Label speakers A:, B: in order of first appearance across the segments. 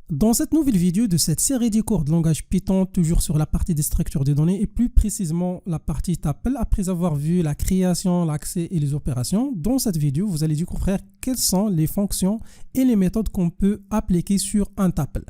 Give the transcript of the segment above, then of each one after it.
A: Dans cette nouvelle vidéo de cette série de cours de langage Python, toujours sur la partie des structures de données et plus précisément la partie tuple, après avoir vu la création, l'accès et les opérations, dans cette vidéo, vous allez découvrir quelles sont les fonctions et les méthodes qu'on peut appliquer sur un tuple.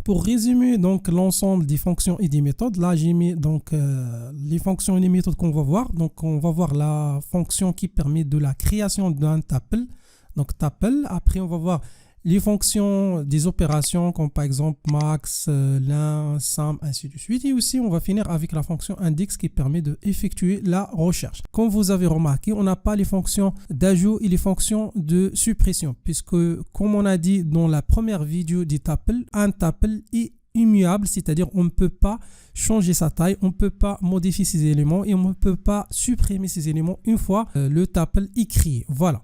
A: Pour résumer donc l'ensemble des fonctions et des méthodes, là j'ai mis donc les fonctions et les méthodes qu'on va voir. Donc on va voir la fonction qui permet de la création d'un tuple, donc tuple. Après on va voir les fonctions des opérations comme par exemple max, len, sum, ainsi de suite. Et aussi, on va finir avec la fonction index qui permet d'effectuer la recherche. Comme vous avez remarqué, on n'a pas les fonctions d'ajout et les fonctions de suppression puisque, comme on a dit dans la première vidéo du tuple, un tuple est immuable, c'est-à-dire on ne peut pas changer sa taille, on ne peut pas modifier ses éléments et on ne peut pas supprimer ces éléments une fois le tuple est créé. Voilà.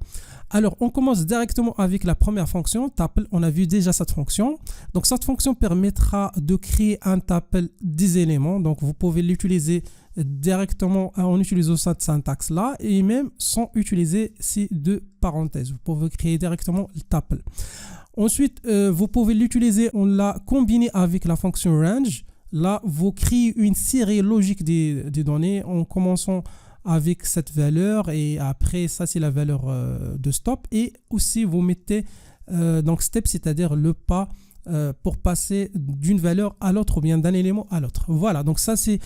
A: Alors, on commence directement avec la première fonction, tuple. On a vu déjà cette fonction. Donc, cette fonction permettra de créer un tuple des éléments. Donc, vous pouvez l'utiliser directement en utilisant cette syntaxe-là et même sans utiliser ces deux parenthèses. Vous pouvez créer directement le tuple. Ensuite, vous pouvez l'utiliser, on l'a combiné avec la fonction range. Là, vous créez une série logique des données en commençant avec cette valeur et après ça c'est la valeur de stop et aussi vous mettez donc step, c'est-à-dire le pas pour passer d'une valeur à l'autre ou bien d'un élément à l'autre. Voilà, donc ça c'est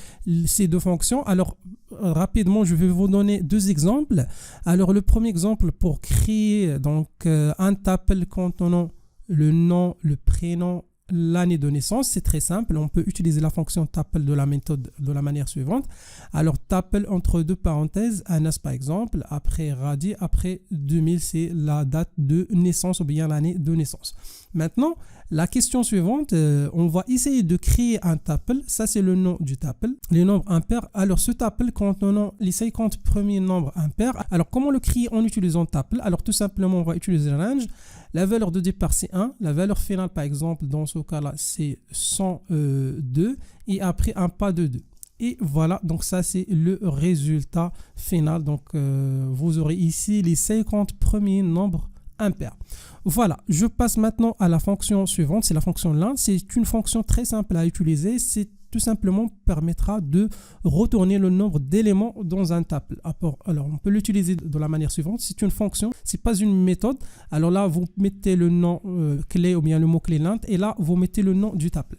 A: ces deux fonctions. Alors rapidement je vais vous donner deux exemples. Alors le premier exemple pour créer donc un tuple contenant le nom, le prénom, l'année de naissance, c'est très simple. On peut utiliser la fonction tuple de la méthode de la manière suivante. Alors tuple entre deux parenthèses, ANAS par exemple, après radii, après 2000, c'est la date de naissance ou bien l'année de naissance. Maintenant, la question suivante, on va essayer de créer un tuple. Ça, c'est le nom du tuple, les nombres impairs. Alors, ce tuple contenant les 50 premiers nombres impairs. Alors, comment le créer en utilisant tuple? Alors, tout simplement, on va utiliser range. La valeur de départ, c'est 1. La valeur finale, par exemple, dans ce cas-là, c'est 102. Et après, un pas de 2. Et voilà, donc ça, c'est le résultat final. Donc, vous aurez ici les 50 premiers nombres impairs. Voilà, je passe maintenant à la fonction suivante, c'est la fonction len. C'est une fonction très simple à utiliser. C'est tout simplement permettra de retourner le nombre d'éléments dans un tuple. Alors, on peut l'utiliser de la manière suivante. C'est une fonction, c'est pas une méthode. Alors là, vous mettez le nom clé ou bien le mot-clé len et là, vous mettez le nom du tuple.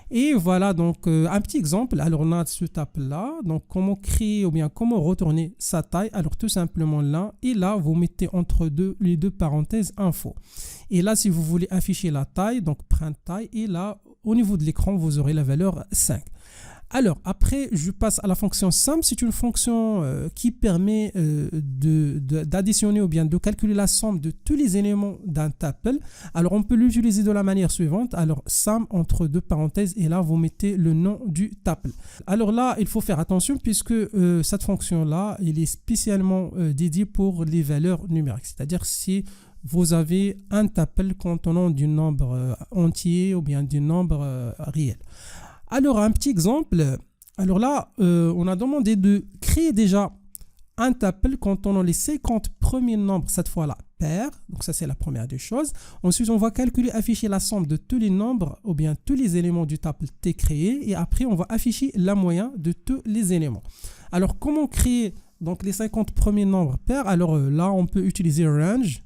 A: Et voilà, donc un petit exemple. Alors, on a ce tuple-là. Donc, comment créer ou bien comment retourner sa taille? Alors, tout simplement len. Et là, vous mettez entre les deux parenthèses info. Et là, si vous voulez afficher la taille, donc print taille. Et là, au niveau de l'écran, vous aurez la valeur 5. Alors, après, je passe à la fonction sum. C'est une fonction qui permet d'additionner ou bien de calculer la somme de tous les éléments d'un tuple. Alors, on peut l'utiliser de la manière suivante. Alors, sum entre deux parenthèses et là, vous mettez le nom du tuple. Alors là, il faut faire attention puisque cette fonction-là, elle est spécialement dédiée pour les valeurs numériques. C'est-à-dire si vous avez un tuple contenant du nombre entier ou bien du nombre réel. Alors, un petit exemple. Alors là, on a demandé de créer déjà un tuple contenant les 50 premiers nombres, cette fois-là, pairs. Donc, ça, c'est la première des choses. Ensuite, on va calculer, afficher la somme de tous les nombres ou bien tous les éléments du tuple T créé. Et après, on va afficher la moyenne de tous les éléments. Alors, comment créer donc, les 50 premiers nombres pairs? Alors là, on peut utiliser range.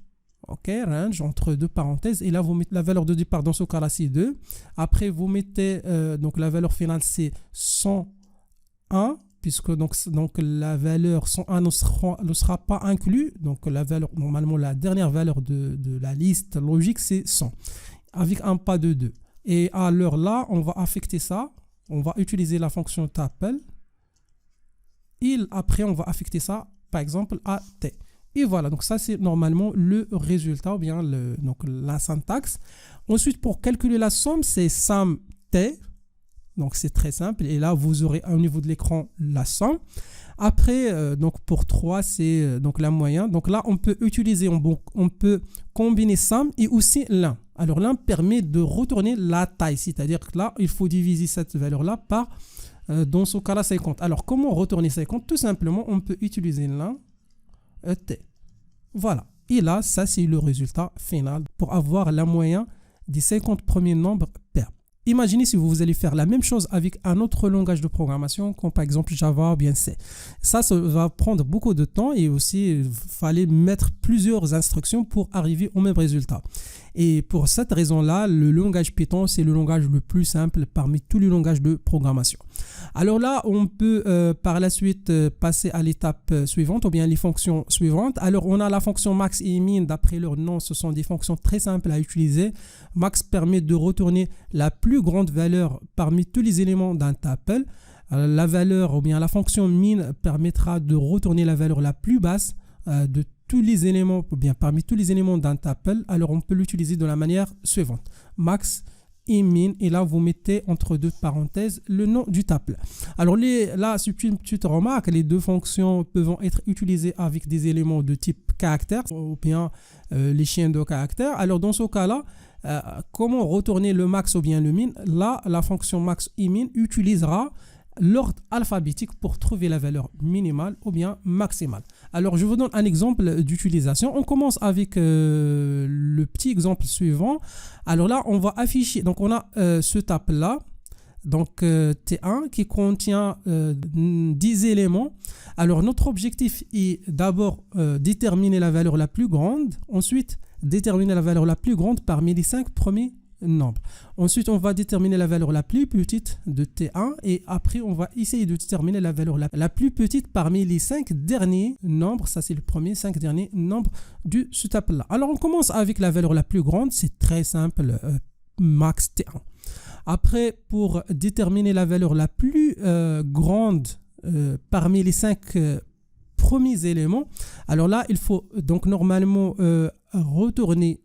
A: Ok, range entre deux parenthèses et là vous mettez la valeur de départ, dans ce cas-là c'est 2. Après vous mettez donc la valeur finale c'est 101 puisque donc la valeur 101 ne sera pas inclus, donc la valeur normalement la dernière valeur de la liste logique c'est 100 avec un pas de 2. Et alors là on va affecter ça, on va utiliser la fonction tuple et après on va affecter ça par exemple à t. Et voilà, donc ça c'est normalement le résultat ou bien donc la syntaxe. Ensuite, pour calculer la somme, c'est sum t. Donc c'est très simple. Et là, vous aurez au niveau de l'écran la somme. Après, donc pour 3, c'est donc la moyenne. Donc là, on peut utiliser, on peut combiner sum et aussi len. Alors len permet de retourner la taille. C'est-à-dire que là, il faut diviser cette valeur-là par, dans ce cas-là, 50. Alors comment retourner 50? Tout simplement, on peut utiliser len. T. Voilà. Et là, ça, c'est le résultat final pour avoir la moyenne des 50 premiers nombres imaginez si vous allez faire la même chose avec un autre langage de programmation, comme par exemple Java ou bien C. Ça va prendre beaucoup de temps et aussi il fallait mettre plusieurs instructions pour arriver au même résultat. Et pour cette raison-là, le langage Python, c'est le langage le plus simple parmi tous les langages de programmation. Alors là, on peut par la suite passer à l'étape suivante ou bien les fonctions suivantes. Alors on a la fonction max et min, d'après leur nom, ce sont des fonctions très simples à utiliser. Max permet de retourner la plus grande valeur parmi tous les éléments d'un tuple. La valeur ou bien la fonction min permettra de retourner la valeur la plus basse de tous les éléments, ou bien parmi tous les éléments d'un tuple. Alors on peut l'utiliser de la manière suivante. Max et min, et là vous mettez entre deux parenthèses le nom du tuple. Alors là, c'est une petite remarque, les deux fonctions peuvent être utilisées avec des éléments de type caractère ou bien les chiens de caractère. Alors dans ce cas-là, comment retourner le max ou bien le min? Là, la fonction max et min utilisera l'ordre alphabétique pour trouver la valeur minimale ou bien maximale. Alors, je vous donne un exemple d'utilisation. On commence avec le petit exemple suivant. Alors là, on va afficher, donc on a ce tuple-là, donc T1 qui contient 10 éléments. Alors, notre objectif est d'abord déterminer la valeur la plus grande, ensuite déterminer la valeur la plus grande parmi les 5 premiers nombres. Ensuite, on va déterminer la valeur la plus petite de T1 et après, on va essayer de déterminer la valeur la plus petite parmi les 5 derniers nombres. Ça, c'est le premier, 5 derniers nombres de ce tuple-là. Alors, on commence avec la valeur la plus grande. C'est très simple, max T1. Après, pour déterminer la valeur la plus grande parmi les 5 premiers éléments, alors là, il faut donc normalement retourner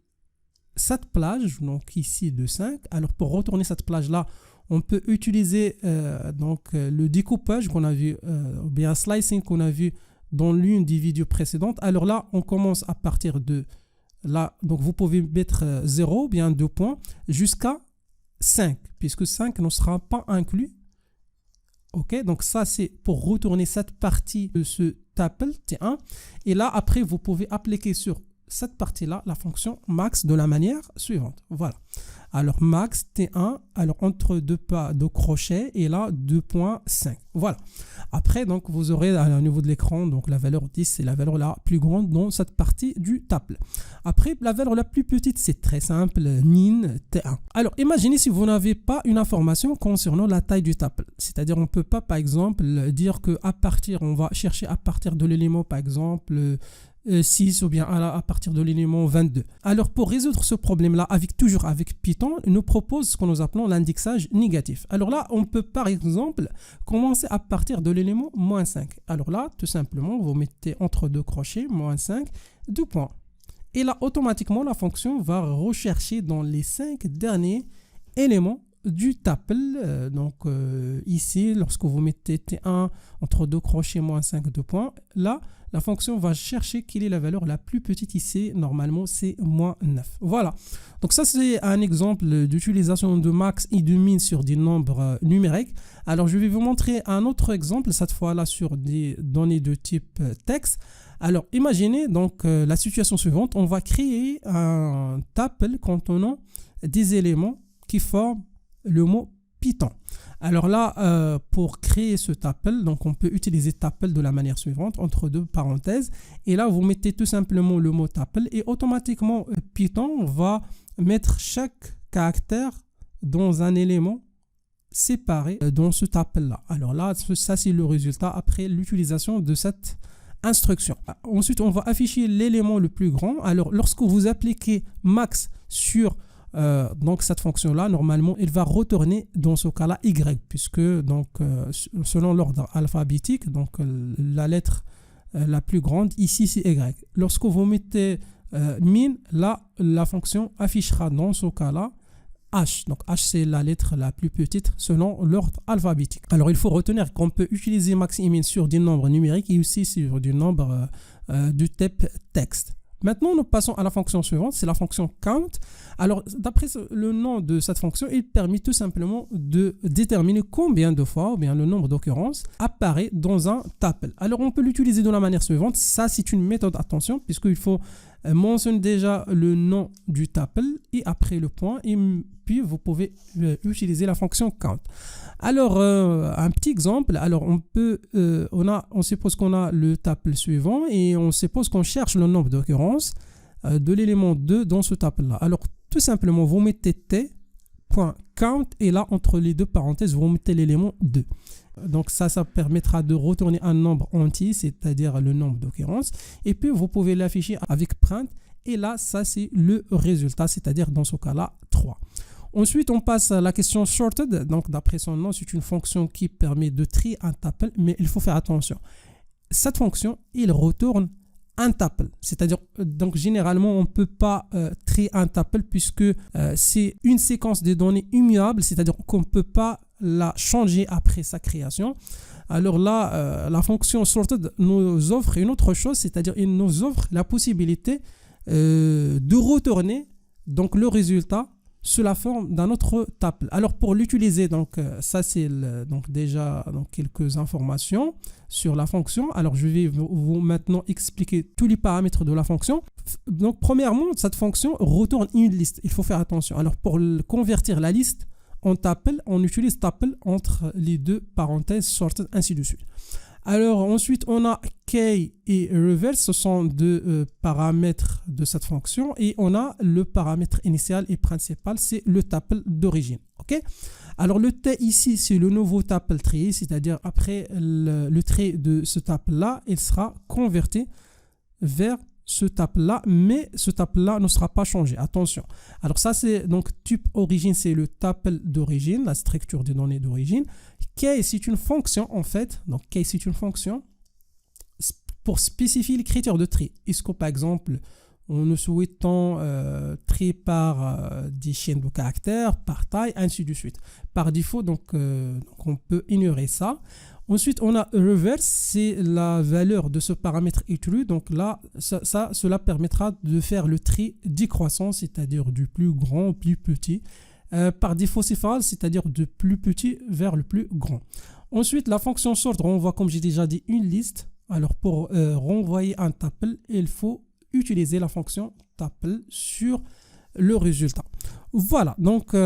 A: cette plage, donc ici de 5. Alors pour retourner cette plage-là, on peut utiliser le découpage qu'on a vu, ou bien slicing qu'on a vu dans l'une des vidéos précédentes. Alors là, on commence à partir de là, donc vous pouvez mettre 0, bien 2 points, jusqu'à 5, puisque 5 ne sera pas inclus. Ok, donc ça c'est pour retourner cette partie de ce tuple T1. Et là, après, vous pouvez appliquer sur cette partie-là, la fonction max de la manière suivante. Voilà. Alors, max T1, alors entre deux pas de crochet et là, 2.5. Voilà. Après, donc, vous aurez au niveau de l'écran, donc la valeur 10, c'est la valeur la plus grande dans cette partie du tuple. Après, la valeur la plus petite, c'est très simple, min T1. Alors, imaginez si vous n'avez pas une information concernant la taille du tuple. C'est-à-dire, on ne peut pas, par exemple, dire qu'à partir, on va chercher à partir de l'élément, par exemple, 6 ou bien à partir de l'élément 22. Alors pour résoudre ce problème-là, toujours avec Python, il nous propose ce que nous appelons l'indexage négatif. Alors là, on peut par exemple commencer à partir de l'élément moins 5. Alors là, tout simplement, vous mettez entre deux crochets, moins 5, 2 points. Et là, automatiquement, la fonction va rechercher dans les 5 derniers éléments du tuple. Ici, lorsque vous mettez T1 entre deux crochets, moins 5, 2 points, là, la fonction va chercher quelle est la valeur la plus petite ici. Normalement, c'est moins 9. Voilà. Donc ça, c'est un exemple d'utilisation de max et de min sur des nombres numériques. Alors, je vais vous montrer un autre exemple, cette fois-là sur des données de type texte. Alors, imaginez donc la situation suivante. On va créer un tuple contenant des éléments qui forment le mot Python. Alors là, pour créer ce tuple, donc on peut utiliser tuple de la manière suivante, entre deux parenthèses. Et là, vous mettez tout simplement le mot tuple et automatiquement, Python va mettre chaque caractère dans un élément séparé dans ce tuple-là. Alors là, ça c'est le résultat après l'utilisation de cette instruction. Ensuite, on va afficher l'élément le plus grand. Alors, lorsque vous appliquez max sur donc cette fonction là, normalement elle va retourner dans ce cas là Y, puisque donc selon l'ordre alphabétique, donc la lettre la plus grande ici c'est Y. Lorsque vous mettez min, là la fonction affichera dans ce cas là H. Donc H c'est la lettre la plus petite selon l'ordre alphabétique. Alors il faut retenir qu'on peut utiliser max et min sur des nombres numériques et aussi sur des nombres du type texte. Maintenant, nous passons à la fonction suivante, c'est la fonction count. Alors, d'après le nom de cette fonction, il permet tout simplement de déterminer combien de fois, ou bien le nombre d'occurrences, apparaît dans un tuple. Alors, on peut l'utiliser de la manière suivante. Ça, c'est une méthode, attention, puisqu'il faut mentionne déjà le nom du tuple et après le point, et puis vous pouvez utiliser la fonction count. Alors, un petit exemple, alors on suppose qu'on a le tuple suivant et on suppose qu'on cherche le nombre d'occurrences de l'élément 2 dans ce tuple-là. Alors, tout simplement, vous mettez t.count et là, entre les deux parenthèses, vous mettez l'élément 2. Donc ça permettra de retourner un nombre entier, c'est-à-dire le nombre d'occurrences. Et puis, vous pouvez l'afficher avec print. Et là, ça, c'est le résultat, c'est-à-dire dans ce cas-là, 3. Ensuite, on passe à la question sorted. Donc, d'après son nom, c'est une fonction qui permet de trier un tuple, mais il faut faire attention. Cette fonction, il retourne un tuple. C'est-à-dire, donc généralement, on ne peut pas trier un tuple puisque c'est une séquence de données immuable, c'est-à-dire qu'on ne peut pas la changer après sa création. Alors là, la fonction sorted nous offre une autre chose, c'est-à-dire il nous offre la possibilité de retourner donc le résultat sous la forme d'un autre tuple. Alors pour l'utiliser, donc ça c'est donc déjà donc, quelques informations sur la fonction. Alors je vais vous maintenant expliquer tous les paramètres de la fonction. Donc premièrement, cette fonction retourne une liste. Il faut faire attention. Alors pour convertir la liste en tuple, on utilise tuple entre les deux parenthèses sorted, ainsi de suite. Alors ensuite, on a key et reverse, ce sont deux paramètres de cette fonction. Et on a le paramètre initial et principal, c'est le tuple d'origine. Okay. Alors le T ici, c'est le nouveau tuple trié, c'est-à-dire après le trait de ce tuple-là, il sera converti vers ce tuple-là, mais ce tuple-là ne sera pas changé. Attention. Alors ça, c'est donc type origine, c'est le tuple d'origine, la structure des données d'origine. Key, c'est une fonction en fait. Donc key, c'est une fonction pour spécifier les critères de tri. Est-ce que par exemple, on ne souhaitons trier par des chaînes de caractères, par taille, ainsi de suite. Par défaut, donc on peut ignorer ça. Ensuite, on a reverse, c'est la valeur de ce paramètre exclu. Donc là, cela permettra de faire le tri décroissant, c'est-à-dire du plus grand au plus petit. Par défaut, c'est false, c'est-à-dire du plus petit vers le plus grand. Ensuite, la fonction sort renvoie, comme j'ai déjà dit, une liste. Alors, pour renvoyer un tuple, il faut utiliser la fonction tuple sur le résultat. Voilà, donc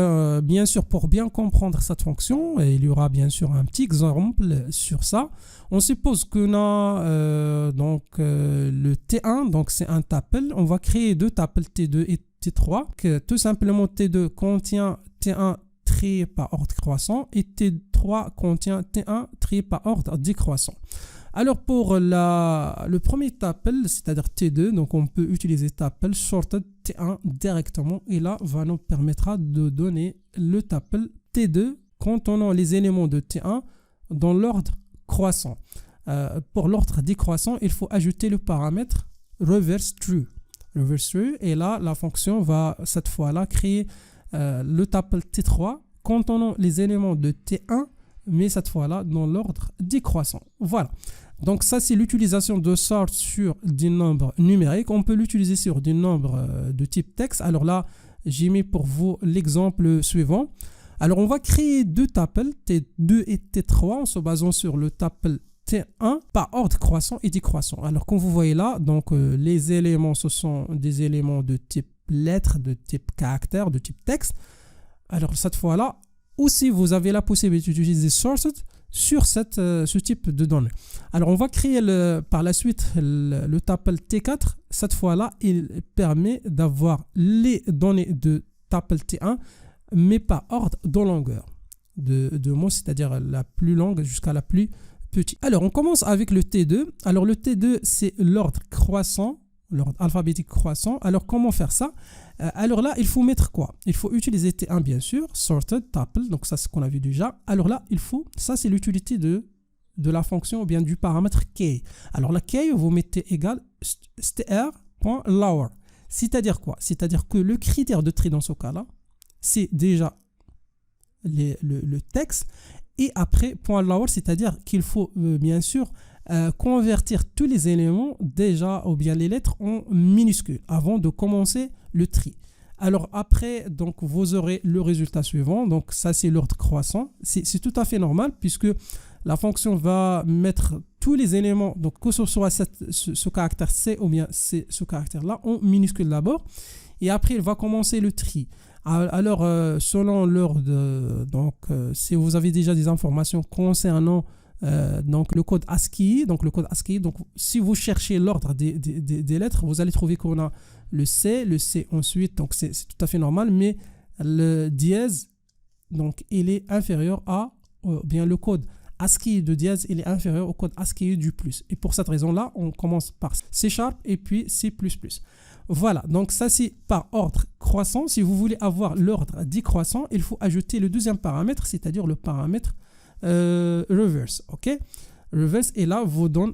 A: bien sûr, pour bien comprendre cette fonction, il y aura bien sûr un petit exemple sur ça. On suppose qu'on a le T1, donc c'est un tuple. On va créer deux tuples T2 et T3. Que, tout simplement, T2 contient T1 trié par ordre croissant et T3 contient T1 trié par ordre décroissant. Alors pour le premier tuple, c'est-à-dire T2, donc on peut utiliser tuple sorted T1 directement et là, nous permettra de donner le tuple T2 contenant les éléments de T1 dans l'ordre croissant. Pour l'ordre décroissant, il faut ajouter le paramètre reverse true. Reverse true, et là, la fonction va cette fois-là créer le tuple T3 contenant les éléments de T1, mais cette fois-là dans l'ordre décroissant. Voilà. Donc ça, c'est l'utilisation de sort sur des nombres numériques. On peut l'utiliser sur des nombres de type texte. Alors là, j'ai mis pour vous l'exemple suivant. Alors on va créer deux tuples, T2 et T3, en se basant sur le tuple T1 par ordre croissant et décroissant. Alors comme vous voyez là, donc les éléments, ce sont des éléments de type lettre, de type caractère, de type texte. Alors cette fois-là, aussi vous avez la possibilité d'utiliser sorted sur ce type de données. Alors on va créer par la suite le tuple T4. Cette fois-là, il permet d'avoir les données de tuple T1, mais par ordre de longueur de mots, c'est-à-dire la plus longue jusqu'à la plus petite. Alors on commence avec le T2. Alors le T2, c'est l'ordre croissant, l'ordre alphabétique croissant. Alors comment faire ça? Alors là, il faut mettre quoi? Il faut utiliser T1 bien sûr, sorted tuple, donc ça c'est ce qu'on a vu déjà. Alors là, ça c'est l'utilité de la fonction ou bien du paramètre key. Alors la key, vous mettez égal str.lower. C'est-à-dire quoi? C'est-à-dire que le critère de tri dans ce cas-là, c'est déjà le texte et après .lower, c'est-à-dire qu'il faut bien sûr convertir tous les éléments déjà ou bien les lettres en minuscules avant de commencer le tri. Alors après, donc vous aurez le résultat suivant. Donc ça c'est l'ordre croissant. C'est tout à fait normal puisque la fonction va mettre tous les éléments, donc que ce soit ce caractère C ou bien ce caractère-là, en minuscule d'abord. Et après, il va commencer le tri. Alors, selon l'ordre, si vous avez déjà des informations concernant donc le code ASCII, donc si vous cherchez l'ordre des lettres, vous allez trouver qu'on a le C ensuite, donc c'est tout à fait normal, mais le dièse, donc il est inférieur à, bien le code ASCII de dièse, il est inférieur au code ASCII du plus. Et pour cette raison-là, on commence par C# et puis C++. Voilà, donc ça c'est par ordre croissant. Si vous voulez avoir l'ordre décroissant, il faut ajouter le deuxième paramètre, c'est-à-dire le paramètre reverse, ok? Reverse, et là,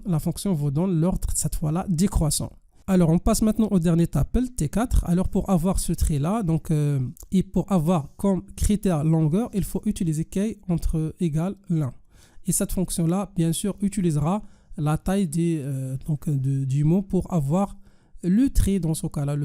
A: la fonction vous donne l'ordre, cette fois-là, décroissant. Alors, on passe maintenant au dernier tuple, T4. Alors, pour avoir ce trait-là, et pour avoir comme critère longueur, il faut utiliser key entre égale 1. Et cette fonction-là, bien sûr, utilisera la taille du mot pour avoir le trait, dans ce cas-là,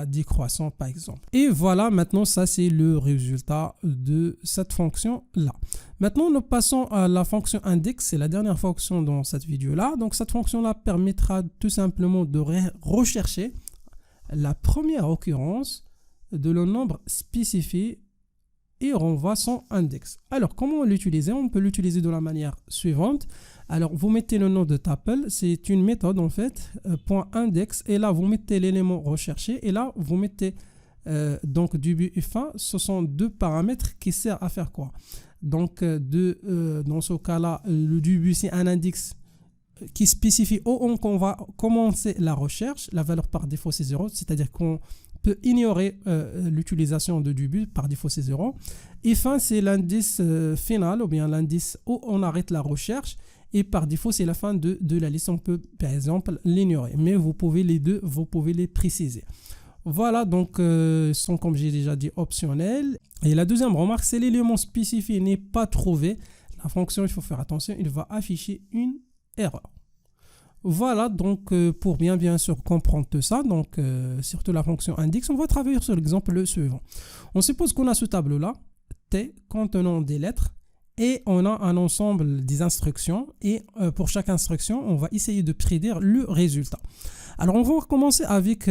A: décroissant, par exemple. Et voilà, maintenant, ça, c'est le résultat de cette fonction-là. Maintenant, nous passons à la fonction index. C'est la dernière fonction dans cette vidéo-là. Donc, cette fonction-là permettra tout simplement de rechercher la première occurrence de le nombre spécifié et renvoie son index. Alors, comment l'utiliser? On peut l'utiliser de la manière suivante. Alors, vous mettez le nom de tuple, c'est une méthode en fait, .index, et là, vous mettez l'élément recherché, et là, vous mettez donc début et fin. Ce sont deux paramètres qui servent à faire quoi? Donc, dans ce cas-là, le début, c'est un index qui spécifie où on va commencer la recherche. La valeur par défaut, c'est 0, c'est-à-dire qu'on peut ignorer l'utilisation de début, par défaut c'est 0. Et fin, c'est l'indice final, ou bien l'indice où on arrête la recherche. Et par défaut, c'est la fin de la liste. On peut, par exemple, l'ignorer. Mais vous pouvez les deux, vous pouvez les préciser. Voilà, donc, sont, comme j'ai déjà dit, optionnels. Et la deuxième remarque, c'est l'élément spécifié n'est pas trouvé. La fonction, il faut faire attention, il va afficher une erreur. Voilà, donc, pour bien sûr comprendre tout ça, donc, surtout la fonction index, on va travailler sur l'exemple suivant. On suppose qu'on a ce tableau-là, T, contenant des lettres. Et on a un ensemble des instructions et pour chaque instruction, on va essayer de prédire le résultat. Alors, on va commencer avec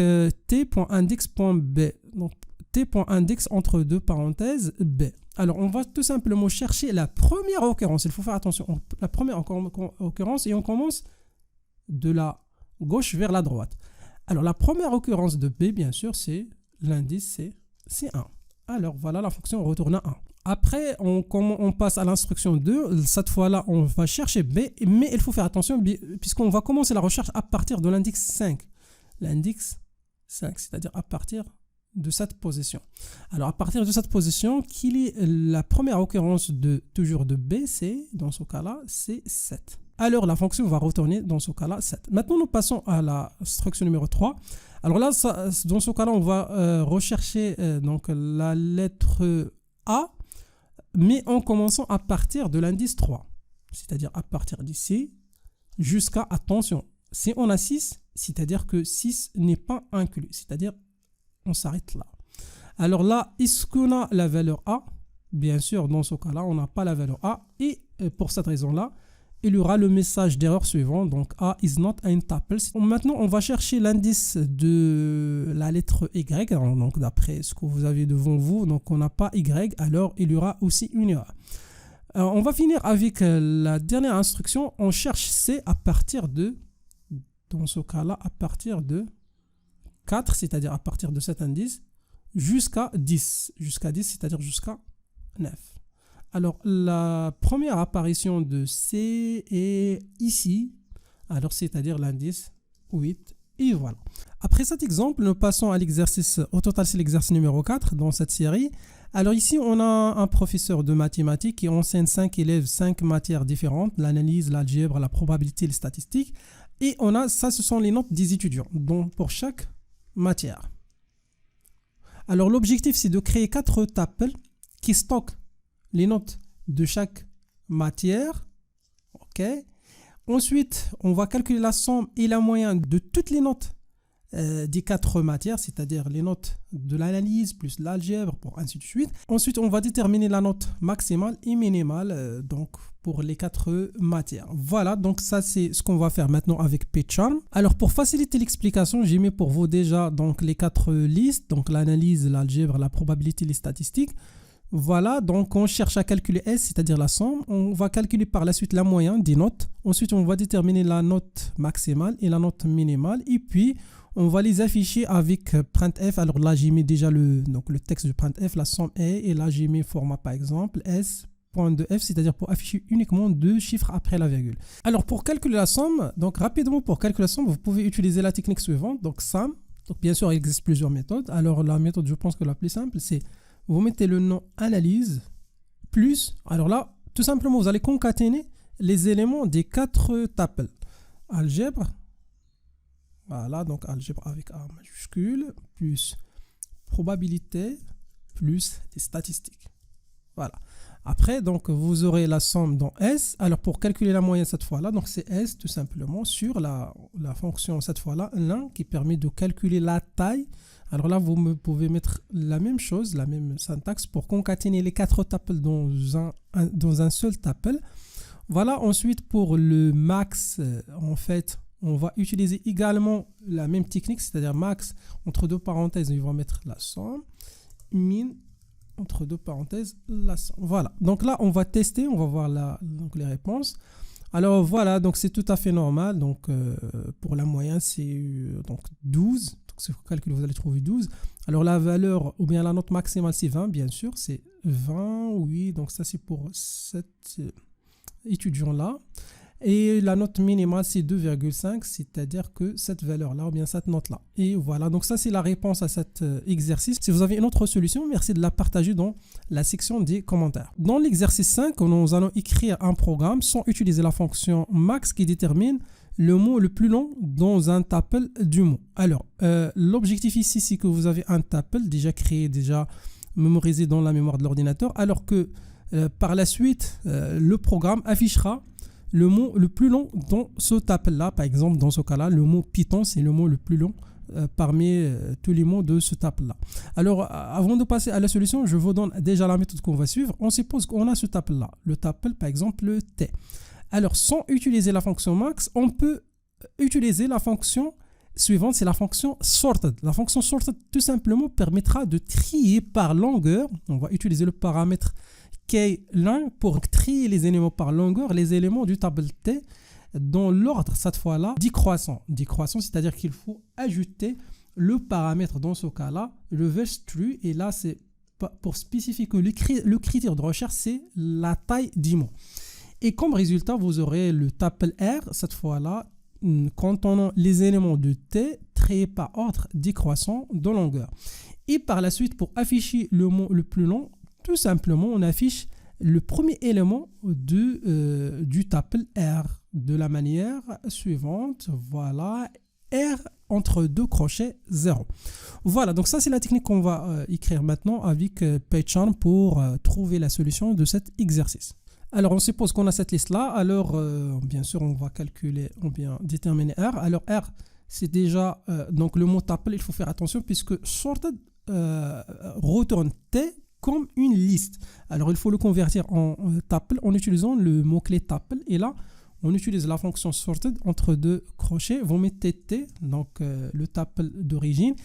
A: t.index.b. Donc, t.index entre deux parenthèses b. Alors, on va tout simplement chercher la première occurrence. Il faut faire attention, la première occurrence, et on commence de la gauche vers la droite. Alors, la première occurrence de b, bien sûr, c'est l'indice c'est 1. Alors, voilà, la fonction retourne à 1. Après, on passe à l'instruction 2. Cette fois-là, on va chercher B, mais il faut faire attention puisqu'on va commencer la recherche à partir de l'index 5. L'index 5, c'est-à-dire à partir de cette position. Alors, à partir de cette position, quelle est la première occurrence toujours de B? C'est, dans ce cas-là, c'est 7. Alors, la fonction va retourner dans ce cas-là 7. Maintenant, nous passons à l'instruction numéro 3. Alors là, dans ce cas-là, on va rechercher donc la lettre A, mais en commençant à partir de l'indice 3, c'est-à-dire à partir d'ici jusqu'à, attention, si on a 6, c'est-à-dire que 6 n'est pas inclus, c'est-à-dire on s'arrête là. Alors là, est-ce qu'on a la valeur A? Bien sûr, dans ce cas-là, on n'a pas la valeur A, et pour cette raison-là, il y aura le message d'erreur suivant, donc A is not a tuple. Maintenant, on va chercher l'indice de la lettre Y, donc d'après ce que vous avez devant vous, donc on n'a pas Y, alors il y aura aussi une erreur. On va finir avec la dernière instruction, on cherche C à partir de, dans ce cas-là, à partir de 4, c'est-à-dire à partir de cet indice, jusqu'à 10, c'est-à-dire jusqu'à 9. Alors, la première apparition de C est ici, alors c'est-à-dire l'indice 8, et voilà. Après cet exemple, nous passons à l'exercice, au total c'est l'exercice numéro 4 dans cette série. Alors ici, on a un professeur de mathématiques qui enseigne 5 élèves, 5 matières différentes, l'analyse, l'algèbre, la probabilité, les statistiques. Et on a, ça ce sont les notes des étudiants, donc pour chaque matière. Alors l'objectif c'est de créer 4 tuples qui stockent les notes de chaque matière. Ok. Ensuite, on va calculer la somme et la moyenne de toutes les notes des 4 matières, c'est-à-dire les notes de l'analyse plus l'algèbre, pour ainsi de suite. Ensuite, on va déterminer la note maximale et minimale donc pour les 4 matières. Voilà, donc ça c'est ce qu'on va faire maintenant avec PyCharm. Alors pour faciliter l'explication, j'ai mis pour vous déjà donc les 4 listes, donc l'analyse, l'algèbre, la probabilité, les statistiques. Voilà, donc on cherche à calculer S, c'est-à-dire la somme. On va calculer par la suite la moyenne des notes. Ensuite, on va déterminer la note maximale et la note minimale. Et puis, on va les afficher avec printf. Alors là, j'ai mis déjà le texte de printf, la somme est. Et là, j'ai mis format par exemple S.2f, c'est-à-dire pour afficher uniquement 2 chiffres après la virgule. Alors pour calculer la somme, donc rapidement pour calculer la somme, vous pouvez utiliser la technique suivante, donc SUM. Donc bien sûr, il existe plusieurs méthodes. Alors la méthode, je pense que la plus simple, c'est vous mettez le nom analyse plus, alors là, tout simplement, vous allez concaténer les éléments des 4 tuples. Algèbre, voilà, donc algèbre avec A majuscule, plus probabilité, plus des statistiques. Voilà. Après, donc, vous aurez la somme dans S. Alors, pour calculer la moyenne cette fois-là, donc c'est S tout simplement sur la fonction cette fois-là, l'un qui permet de calculer la taille. Alors là, vous pouvez mettre la même chose, la même syntaxe pour concaténer les 4 tuples dans un seul tuple. Voilà, ensuite pour le max, en fait, on va utiliser également la même technique, c'est-à-dire max, entre 2 parenthèses, on va mettre la somme, min, entre 2 parenthèses, la somme. Voilà, donc là, on va tester, on va voir donc les réponses. Alors voilà, donc c'est tout à fait normal. Donc pour la moyenne, c'est donc 12. Si vous calculez, vous allez trouver 12. Alors la valeur, ou bien la note maximale, c'est 20, bien sûr. C'est 20, oui. Donc ça, c'est pour cet étudiant-là. Et la note minimale, c'est 2,5, c'est-à-dire que cette valeur-là, ou bien cette note-là. Et voilà, donc ça, c'est la réponse à cet exercice. Si vous avez une autre solution, merci de la partager dans la section des commentaires. Dans l'exercice 5, nous allons écrire un programme sans utiliser la fonction max qui détermine le mot le plus long dans un tuple du mot. Alors, l'objectif ici, c'est que vous avez un tuple déjà créé, déjà mémorisé dans la mémoire de l'ordinateur, alors que par la suite, le programme affichera le mot le plus long dans ce tuple-là. Par exemple, dans ce cas-là, le mot Python, c'est le mot le plus long parmi tous les mots de ce tuple-là. Alors, avant de passer à la solution, je vous donne déjà la méthode qu'on va suivre. On suppose qu'on a ce tuple-là. Le tuple, par exemple, le T. Alors, sans utiliser la fonction max, on peut utiliser la fonction suivante, c'est la fonction sorted. La fonction sorted, tout simplement, permettra de trier par longueur. On va utiliser le paramètre K-lang pour trier les éléments par longueur, les éléments du tuple T, dans l'ordre, cette fois-là, décroissant. Décroissant, c'est-à-dire qu'il faut ajouter le paramètre, dans ce cas-là, reverse true. Et là, c'est pour spécifier que le critère de recherche, c'est la taille du mot. Et comme résultat, vous aurez le tuple R, cette fois-là, contenant les éléments de T triés par ordre décroissant de longueur. Et par la suite, pour afficher le mot le plus long, tout simplement, on affiche le premier élément du tuple R de la manière suivante. Voilà, R entre 2 crochets 0. Voilà, donc ça c'est la technique qu'on va écrire maintenant avec PyCharm pour trouver la solution de cet exercice. Alors, on suppose qu'on a cette liste-là. Alors, bien sûr, on va calculer, ou bien déterminer R. Alors, R, c'est déjà donc le mot tuple. Il faut faire attention puisque sorted retourne T comme une liste. Alors, il faut le convertir en tuple en utilisant le mot-clé tuple. Et là, on utilise la fonction sorted entre 2 crochets. Vous mettez T, donc le tuple d'origine.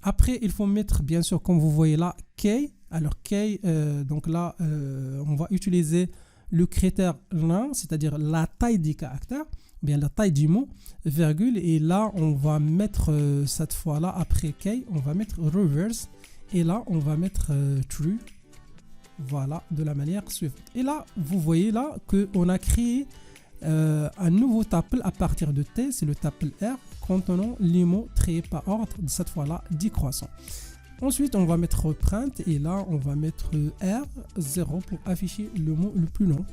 A: Après, il faut mettre, bien sûr, comme vous voyez là, K. Alors, K, donc là, on va utiliser le critère là, c'est-à-dire la taille des caractères, bien la taille du mot, virgule, et là on va mettre cette fois-là après K, on va mettre reverse, et là on va mettre true, voilà, de la manière suivante. Et là vous voyez là qu'on a créé un nouveau tuple à partir de T, c'est le tuple R, contenant les mots triés par ordre, de cette fois-là décroissant. Ensuite, on va mettre print et là, on va mettre R0 pour afficher le mot le plus long.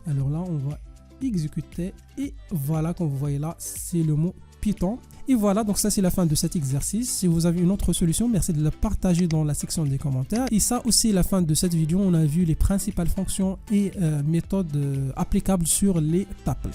A: Alors là, on va exécuter et voilà, comme vous voyez là, c'est le mot Python. Et voilà, donc ça, c'est la fin de cet exercice. Si vous avez une autre solution, merci de la partager dans la section des commentaires. Et ça aussi, la fin de cette vidéo, on a vu les principales fonctions et méthodes applicables sur les tuples.